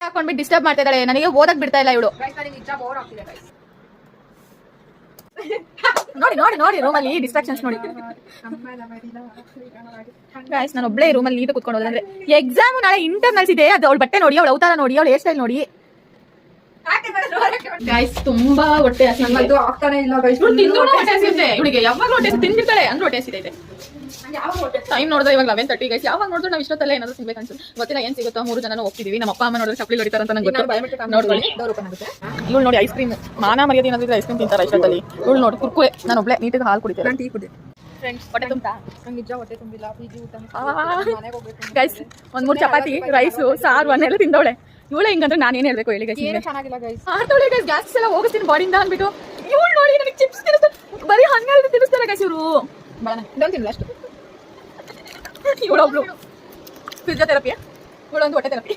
ಹಾಕೊಂಡ್ಬಿಟ್ಟು disturb ಮಾಡ್ತಾ ಇದ್ದಾಳೆ, ನನಗೆ ಓದಕ್ ಬಿಡ್ತಾ ಇಲ್ಲ ಇವಳು. ನೋಡಿ ನೋಡಿ ನೋಡಿ ರೂಮಲ್ಲಿ ಡಿಸ್ಟ್ರಾಕ್ಷನ್ಸ್ ನೋಡಿ ಗೈಸ್. ನಾನು ಒಬ್ಳೆ ರೂಮಲ್ಲಿ ನೀಟ್ ಕುತ್ಕೊಂಡು ಅಂದ್ರೆ ಎಕ್ಸಾಮ್ ನಾಳೆ ಇಂಟರ್ನಲ್ಸ್ ಇದೆ. ಅದು ಅವಳ ಬಟ್ಟೆ ನೋಡಿ, ಅವಳ ಅವತಾರ ನೋಡಿ, ಅವಳ ಹೇರ್ ಸ್ಟೈಲ್ ನೋಡಿ ಗೈಸ್. ತುಂಬಾ ಹೊಟ್ಟೆ ಆಗ್ತಾನೆ ಇಲ್ಲ ಇವಳಿಗೆ. ಯಾವಾಗ ಹೊಟ್ಟೆ ತಿಂದಿರ್ತಾಳೆ ಅಂದ್ರೆ ಹೊಟ್ಟೆ ಹಸಿದೈತೆ. ಟೈಮ್ ನೋಡಿದ್ರೆ ಇವಾಗ 11:30 ಗೈಸ್. ಯಾವಾಗ ನೋಡಿದ್ರೆ ನಾವು ಇಷ್ಟೊತ್ತಲ್ಲ ಏನಾದ್ರು ಸಿಗ್ಬೇಕು ಅನ್ಸುತ್ತೆ. ಗೊತ್ತಿಲ್ಲ ಏನ್ ಸಿಗುತ್ತೋ. 3 ಜನ ಹೋಗ್ತಿದೀವಿ. ನಮ್ಮ ಅಪ್ಪ ಅಮ್ಮ ನೋಡಿದ್ರೆ ಚಪ್ಪಲಿ ಹೊಡಿತಾರ ಅಂತ ನಂಗೆ ಗೊತ್ತು. ನೋಡ್ಕೊಳ್ಳಿ ಇವಳು ನೋಡಿ ಐಸ್ ಕ್ರೀಮ್ ಮಾನ ಮರ್ಯಾದೆ ಏನಾದ್ರು ಐಸ್ ಕ್ರೀಮ್ ತಿಂತಾರ ಇಷ್ಟೊತ್ತಲ್ಲಿ. ಇವಳು ನೋಡಿ ಕುರ್ಕುರೆ. ನಾನು ಒಬ್ಳೆ ನೀಟಾಗಿ ಹಾಲು ಕುಡಿತೇನೆ, ಟೀ ಕುಡಿ. ಫ್ರೆಂಡ್ಸ್ ಹೊಟ್ಟೆ ತುಂಬಾ ನಿಜ ಹೊಟ್ಟೆ ತುಂಬಿಲ್ಲ. ಪಿಜಿ ಊಟ ಗೈಸ್. 1-3 ಚಪಾತಿ ರೈಸು ಸಾರು ಅನ್ನೆಲ್ಲ ತಿಂದವಳೆ ಇವಳೆ. ಹಿಂಗಂದ್ರೆ ನಾನು ಏನ್ ಹೇಳ್ಬೇಕು ಹೇಳಿ ಗೈಸ್. ಚೆನ್ನಾಗಿಲ್ಲ ಗೈಸ್. ಆಡ್ತವಳೆ ಗೈಸ್. ಗ್ಯಾಸ್ ಎಲ್ಲ ಹೋಗಿಸ್ತೀನಿ ಬಾಡಿಂದ ಅಂದ್ಬಿಟ್ಟು ಇವಳು ನೋಡಿ ನನಗೆ ಚಿಪ್ಸ್ ತಿನ್ನಿಸ್ತಾರೆ. ಬರೀ ಹಂಗೆಲ್ಲ ತಿನ್ನಿಸ್ತಾರೆ ಗೈಸ್ ಇವರು. ಬರೋಣ ತಿನ್ನಿಲ್ಲ ಅಷ್ಟು. ಇವಳೊಬ್ಳು ಫಿಸಿಯೋಥೆರಪಿ, ಇವಳೊಂದು ಹೊಟ್ಟೆ ಥೆರಪಿ.